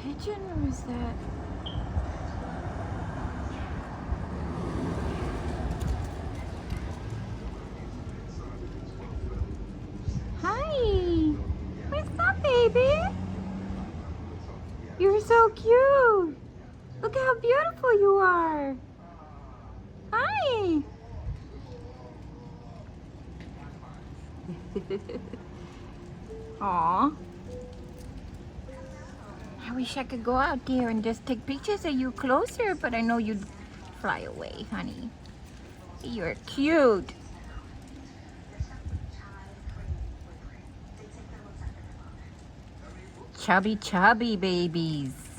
pigeon or is that? Hi! What's up, baby? You're so cute! Look how beautiful you are! Hi! Aw. I wish I could go out there and just take pictures of you closer, but I know you'd fly away, honey. You're cute. Chubby, chubby babies.